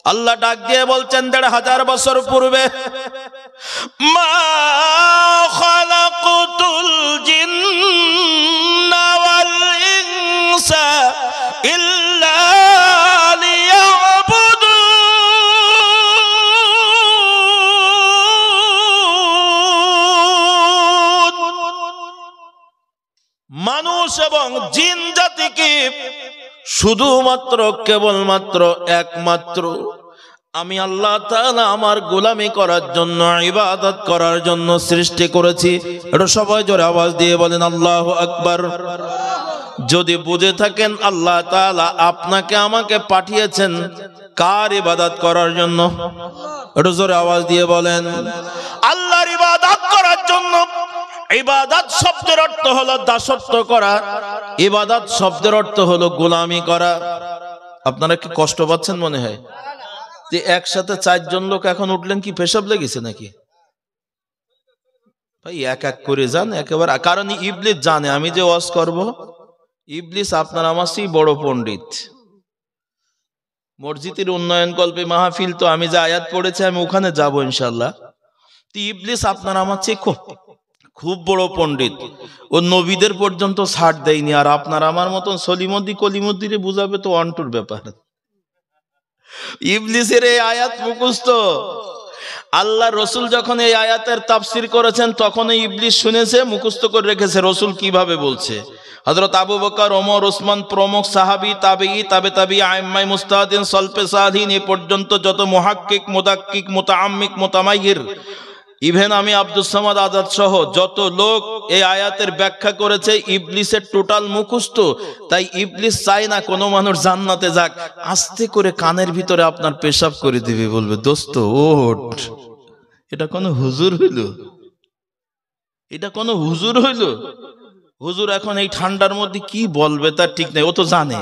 আল্লাহ ডাক দিয়ে বলছেন ১৫০০ বছর পূর্বে, মা খালাকুতুল জিন্না ওয়াল ইনসা ইল্লা লিয়াবুদুন। মানুষ এবং জিন জাতিকে শুধুমাত্র কেবলমাত্র একমাত্র আমি আল্লাহ তাআলা আমার গোলামি করার জন্য, ইবাদত করার জন্য সৃষ্টি করেছি। এটা সবাই জোরে আওয়াজ দিয়ে বলেন আল্লাহু আকবার। যদি বুঝে থাকেন আল্লাহ তাআলা আপনাকে আমাকে পাঠিয়েছেন কার ইবাদত করার জন্য, এটা জোরে আওয়াজ দিয়ে বলেন আল্লাহর ইবাদত করার জন্য। ইবাদত শব্দের অর্থ হলো দাসত্ব করা, ইবাদত শব্দের অর্থ হলো গোলামি করা। আপনারা কি কষ্ট পাচ্ছেন মনে হয় যে একসাথে ৪ জন লোক এখন উঠলেন? কি পেশাব লেগেছে নাকি ভাই? এক এক করে যান একেবারে, কারণ ইবলিস জানে আমি যে ওয়াজ করব, ইবলিস আপনার আমার সেই বড় পণ্ডিত। মসজিদের উন্নয়ন কল্পে মাহফিল, তো আমি যে আয়াত পড়েছি আমি ওখানে যাব ইনশাআল্লাহ। তো ইবলিস আপনার আমার চেয়ে খুব বড় পণ্ডিত, ও নবীদের পর্যন্ত ছাড় দেয়নি। আর আপনার আমার মতন সলিমদ্দি কলিমদ্দিরে বুঝাবে তো অন্টুর ব্যাপার। ইবলিসের এই আয়াত মুখস্থ। আল্লাহ রসুল যখন এই আয়াতের তাফসির করেছেন তখন ইবলিস শুনেছে, মুখস্থ করে রেখেছে রসুল কিভাবে বলছে। হযরত আবু বকর, ওমর, ওসমান প্রমুখ সাহাবী, তাবেঈ, তাবে তাবেঈ, আইম্মায়ে মুজতাহিদিন, সলফে সালিহিন এ পর্যন্ত যত মুহাক্কিক, মুদাক্কিক, মুতাআম্মিক, মুতামাইয়ির, ইভেন আমি আব্দুস সামাদ আজাদ সহ যত লোক এই আয়াতের ব্যাখ্যা করেছে, ইবলিসের টোটাল মুখস্থ। তাই ইবলিস চায় না কোনো মানুষ জান্নাতে যাক, আস্তে করে কানের ভিতরে আপনার পেশাব করে দিবে, বলবে দোস্ত ওঠ। এটা কোনো হুজুর হইল? এটা কোনো হুজুর হইল? হুজুর এখন এই ঠান্ডার মধ্যে কি বলবে তার ঠিক নেই। ও তো জানে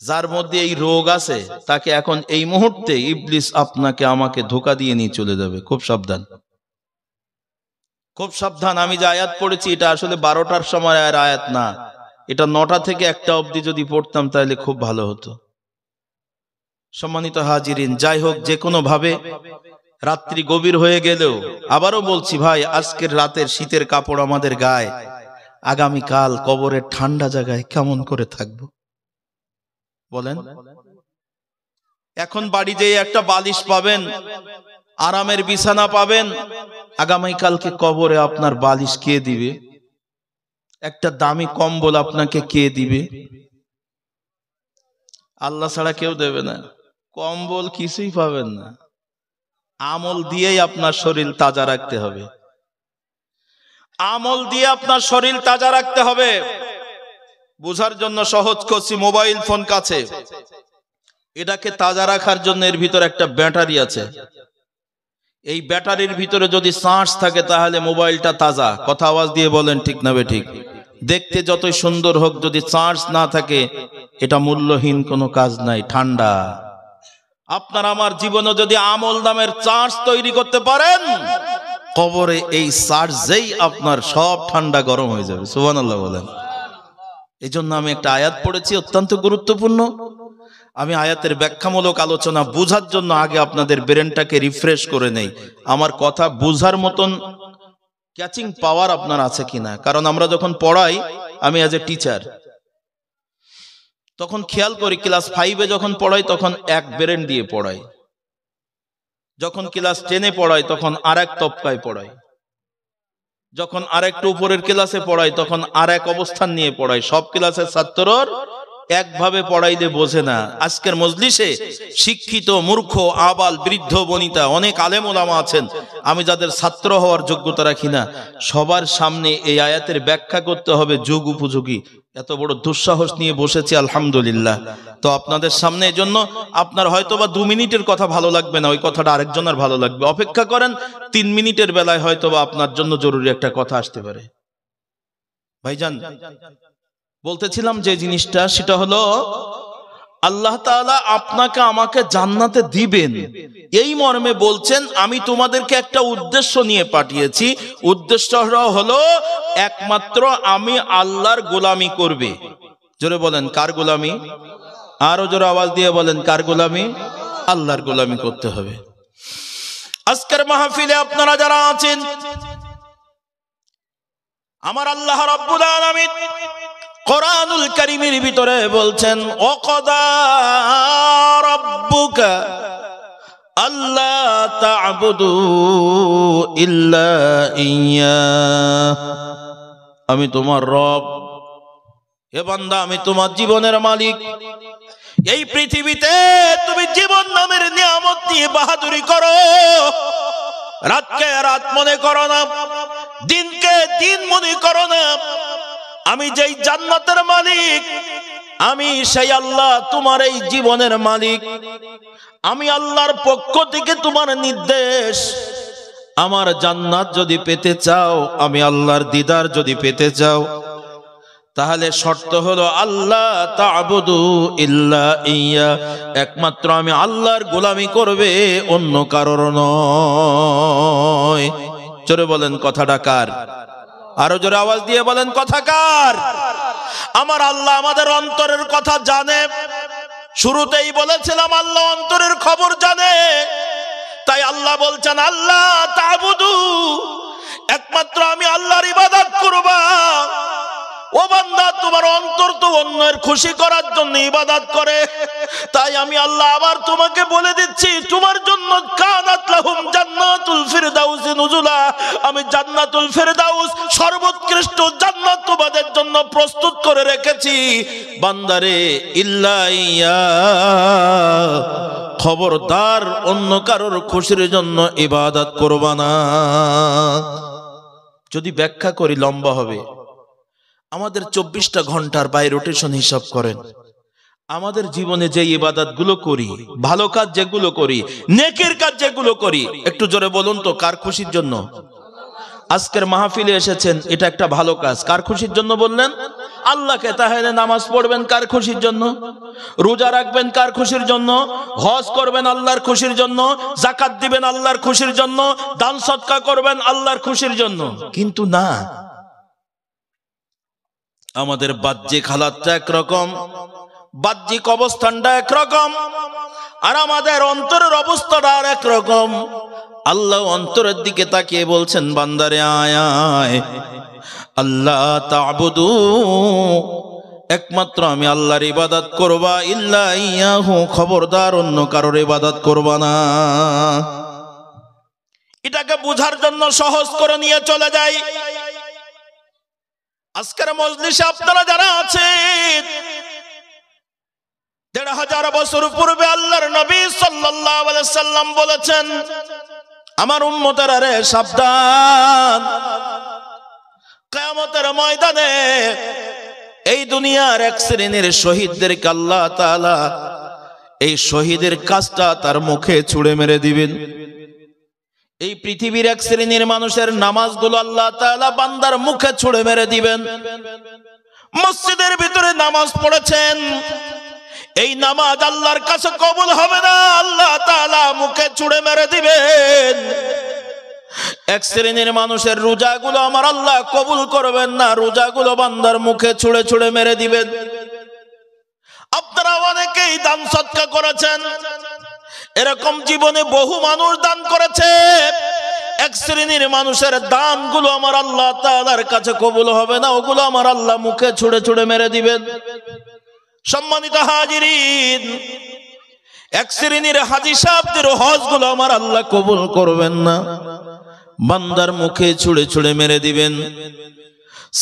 যার মধ্যে এই রোগ আছে তাকে এখন এই মুহূর্তে ইবলিস আপনাকে আমাকে ধোঁকা দিয়ে নিয়ে চলে যাবে। খুব সাবধান, খুব সাবধান। আমি যে আয়াত পড়েছি এটা আসলে 12টার সময় আর আয়াত না, এটা 9টা থেকে 1টা অবধি যদি পড়তাম তাহলে খুব ভালো হতো। সম্মানিত হাজিরিন, যাই হোক, যে কোনো ভাবে রাত্রি গভীর হয়ে গেলেও আবারও বলছি ভাই, আজকের রাতের শীতের কাপড় আমাদের গায়ে, আগামীকাল কবরের ঠান্ডা জায়গায় কেমন করে থাকবো বলেন? এখন বাড়ি যেয়ে একটা বালিশ পাবেন, আরামের বিছানা পাবেন, আগামীকালকে কবরে আপনার বালিশ কে দিবে? একটা দামি কম্বল আপনাকে কে দিবে? আল্লাহ ছাড়া কেউ দেবে না। কম্বল কিছুই পাবেন না। আমল দিয়েই আপনার শরীর তাজা রাখতে হবে, আমল দিয়ে আপনার শরীর তাজা রাখতে হবে। বোঝার জন্য সহজ করছি, মোবাইল ফোন কাছে, এটাকে তাজা রাখার জন্য এর ভিতরে একটা ব্যাটারি আছে। এই ব্যাটারির ভিতরে যদি চার্জ থাকে তাহলে মোবাইলটা তাজা। কথা আওয়াজ দিয়ে বলেন ঠিক না বেঠিক? দেখতে যতই সুন্দর হোক, যদি চার্জ না থাকে এটা মূল্যহীন কোনো কাজ নাই, ঠান্ডা। আপনার আমার জীবনে যদি আমল নামের চার্জ তৈরি করতে পারেন, কবরে এই চার্জেই আপনার সব ঠান্ডা গরম হয়ে যাবে। সুবহানাল্লাহ বলেন। এই জন্য আমি একটা আয়াত পড়েছি, অত্যন্ত গুরুত্বপূর্ণ। আমি আয়াতের ব্যাখ্যামূলক আলোচনা বোঝার জন্য আগে আপনাদের ব্রেনটাকে রিফ্রেশ করে নেই, আমার কথা বোঝার মতন ক্যাচিং পাওয়ার আপনার আছে কিনা। কারণ আমরা যখন পড়াই, আমি অ্যাজ এ টিচার, তখন খেয়াল করি ক্লাস 5-এ যখন পড়াই তখন এক ব্রেন দিয়ে পড়াই, যখন ক্লাস 10-এ পড়াই তখন আর এক তবকায় পড়াই, যখন আরেকটু উপরের ক্লাসে পড়াই তখন আর এক অবস্থান নিয়ে পড়াই। সব ক্লাসের ছাত্রর একভাবে পড়াইলে বোঝে না। আজকের মজলিসে শিক্ষিত, মূর্খ, আবাল, বৃদ্ধ, বনিতা অনেক আলেম ওলামা আছেন, আমি যাদের ছাত্র হওয়ার যোগ্যতা রাখি না, সবার সামনে এই আয়াতের ব্যাখ্যা করতে হবে যুগ উপযোগী। এত বড় দুঃসাহস নিয়ে বসেছি, আলহামদুলিল্লাহ। তো আপনাদের সামনে এই জন্য আপনার হয়তোবা 2 মিনিটের কথা ভালো লাগবে না, ওই কথাটা আরেকজনের ভালো লাগবে। অপেক্ষা করেন, 3 মিনিটের বেলায় হয়তোবা আপনার জন্য জরুরি একটা কথা আসতে পারে। ভাইজান, বলতেছিলাম যে জিনিসটা, সেটা হলো আল্লাহ তাআলা আপনাকে আমাকে জান্নাতে দিবেন, এই মর্মে বলছেন আমি তোমাদেরকে একটা উদ্দেশ্য নিয়ে পাঠিয়েছি। উদ্দেশ্যটা হলো একমাত্র আমি আল্লাহর গোলামি করবে। জোরে বলেন কার গোলামি? আরো জোরে আওয়াজ দিয়ে বলেন কার গোলামি? আল্লাহর গোলামি করতে হবে। আজকের মাহফিলে আপনারা যারা আছেন, আমার আল্লাহ রাব্বুল আলামিন কোরআনুল কারীমের ভিতরে বলছেন, ওয়াকাদা রাব্বুকা আল্লা তা'বুদু ইল্লা ইয়্যাহ, আমি তোমার রব, হে বান্দা আমি তোমার জীবনের মালিক। এই পৃথিবীতে তুমি জীবন নামের নিয়ামত নিয়ে বাহাদুরি করো, রাতকে রাত মনে করো না, দিনকে দিন মনে করো না। আমি যেই জান্নাতের মালিক, আমি সেই আল্লাহ তোমার এই জীবনের মালিক। আমি আল্লাহর পক্ষ থেকে তোমার নির্দেশ, আমার জান্নাত যদি পেতে চাও, আমি আল্লাহর দিদার যদি পেতে চাও, তাহলে শর্ত হলো আল্লাহ তা'বুদু ইল্লা ইয়্যা, একমাত্র আমি আল্লাহর গোলামি করবে, অন্য কারোর নয়। জোরে বলেন কথাটা কার? আরো জোরে আওয়াজ দিয়ে বলেন কথা কার? আমার আল্লাহ আমাদের অন্তরের কথা জানে। শুরুতেই বলেছিলাম আল্লাহ অন্তরের খবর জানে। তাই আল্লাহ বলছেন আল্লাহ তা'বুদু, একমাত্র আমি আল্লাহর ইবাদত করবা। ও বান্দা, তোমার অন্তর তো অন্যের খুশি করার জন্য ইবাদত করে। তাই আমি আল্লাহ আবার তোমাকে বলে দিচ্ছি, তোমার জন্য কানাত লাহুম জান্নাতুল ফিরদাউস নুজুলা, আমি জান্নাতুল ফিরদাউস সর্বোৎকৃষ্ট জান্নাত তোমাদের জন্য প্রস্তুত করে রেখেছি। বান্দারে, ইল্লা ইয়া, খবরদার অন্য কারোর খুশির জন্য ইবাদত করবা না। যদি ব্যাখ্যা করি লম্বা হবে। আমাদের 24টা ঘন্টার বাই রোটেশন হিসাব করেন, আমাদের জীবনে যে ইবাদত গুলো করি, ভালো কাজ যেগুলো করি, নেকের কাজ যেগুলো করি, একটু জোরে বলুন তো কার খুশির জন্য? আজকের মাহফিলে এসেছেন, এটা একটা ভালো কাজ, কার খুশির জন্য বললেন? আল্লাহকে। তাহলে নামাজ পড়বেন কার খুশির জন্য? রোজা রাখবেন কার খুশির জন্য? হজ করবেন আল্লাহর খুশির জন্য, যাকাত দিবেন আল্লাহর খুশির জন্য, দান সদকা করবেন আল্লাহর খুশির জন্য। কিন্তু না, আমাদের বাহ্যিক হালাতটা একরকম, বাহ্যিক অবস্থানটা একরকম, আর আমাদের অন্তরের অবস্থাটা আর একরকম। আল্লাহ অন্তরের দিকে তাকিয়ে বলছেন, বান্দারে আয় আয়, আল্লাহ তা'বুদু, একমাত্র আমি আল্লাহর ইবাদত করবা, ইল্লা ইয়্যাহু, খবরদার অন্য কারোর ইবাদত করবা না। এটাকে বোঝার জন্য সহজ করে নিয়ে চলে যাই। আজকের মজলিসে আপনারা যারা আছেন, ১৫০০ বছর পূর্বে আল্লাহর নবী সাল্লাল্লাহু আলাইহি সাল্লাম বলেছেন, আমার উম্মতেরা রে সাবধান, কিয়ামতের ময়দানে এই দুনিয়ার এক শ্রেণীর শহীদদেরকে আল্লাহ তাআলা এই শহীদের কাজটা তার মুখে ছুঁড়ে মেরে দিবেন। এই পৃথিবীর এক শ্রেণীর মানুষের নামাজগুলো আল্লাহ তাআলা বান্দার মুখে ছুঁড়ে মেরে দিবেন। মসজিদের ভিতরে নামাজ পড়েছেন, এই নামাজ আল্লাহর কাছে কবুল হবে না, আল্লাহ তাআলা মুখে ছুঁড়ে মেরে দিবেন। এক শ্রেণীর মানুষের রোজাগুলো আমার আল্লাহ কবুল করবেন না, রোজাগুলো বান্দার মুখে ছুঁড়ে ছুঁড়ে মেরে দিবেন। আপনারা অনেকেই দান সদকা করেছেন, এরকম জীবনে বহু মানুষ দান করেছে। এক শ্রেণীর মানুষের দানগুলো আমার আল্লাহ তাআলার কাছে কবুল হবে না, ওগুলো আমার আল্লাহ মুখে ছুঁড়ে ছুঁড়ে মেরে দিবেন। সম্মানিত হাজিরিন, এক শ্রেণীর হাজী সাহেবদের হজগুলো আমার আল্লাহ কবুল করবেন না, বান্দার মুখে ছুঁড়ে ছুঁড়ে মেরে দিবেন।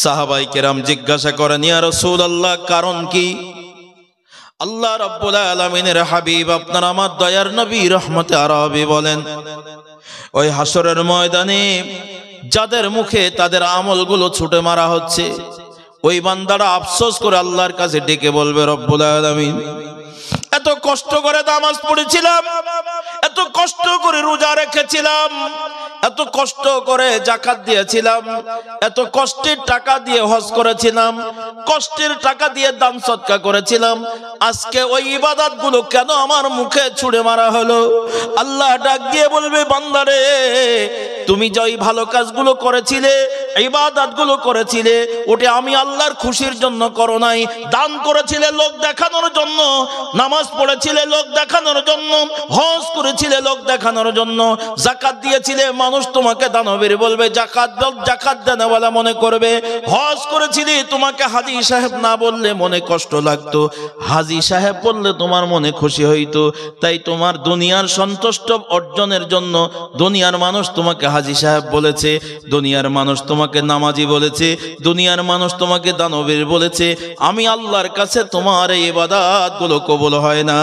সাহাবায়ে কেরাম জিজ্ঞাসা করেন, ইয়া রাসূলুল্লাহ, কারণ কি? আল্লাহ রাব্বুল আলামিনের হাবিব আপনার আমার দয়ার নবী রহমতে আরবি বলেন, ওই হাসরের ময়দানে যাদের মুখে তাদের আমলগুলো ছুটে মারা হচ্ছে, ওই বান্দারা আফসোস করে আল্লাহর কাছে ডেকে বলবে, রব্বুল আলামিন, এত কষ্ট করে নামাজ পড়েছিলাম, এত কষ্ট করে রোজা রেখেছিলাম, এত কষ্ট করে যাকাত দিয়েছিলাম, এত কষ্টের টাকা দিয়ে হজ করেছিলাম, কষ্টের টাকা দিয়ে দান সদকা করেছিলাম, আজকে ওই ইবাদতগুলো কেন আমার মুখে ছুঁড়ে মারা হলো? আল্লাহ ডাক দিয়ে বলবে, বান্দারে তুমি যে ওই ভালো কাজগুলো করেছিলে, ইবাদতগুলো করেছিলে, ওটা আমি আল্লাহর খুশির জন্য করো নাই। দান করেছিলে লোক দেখানোর জন্য, নামাজ পড়েছিলে লোক দেখানোর জন্য, হজ করেছিলে লোক দেখানোর জন্য, যাকাত দিয়েছিলে মানুষ তোমাকে দানবীর বলবে, যাকাত দেনওয়ালা মনে করবে, হজ করেছিলে তোমাকে হাজী সাহেব না বললে মনে কষ্ট লাগতো, হাজী সাহেব বললে তোমার মনে খুশি হইতো। তাই তোমার দুনিয়ার সন্তুষ্ট অর্জনের জন্য দুনিয়ার মানুষ তোমাকে হাজী সাহেব বলেছে, দুনিয়ার মানুষ তোমাকে নামাজি বলেছে, দুনিয়ার মানুষ তোমাকে দানবীর বলেছে। আমি আল্লাহর কাছে তোমার এই ইবাদতগুলো কবুল হয় না।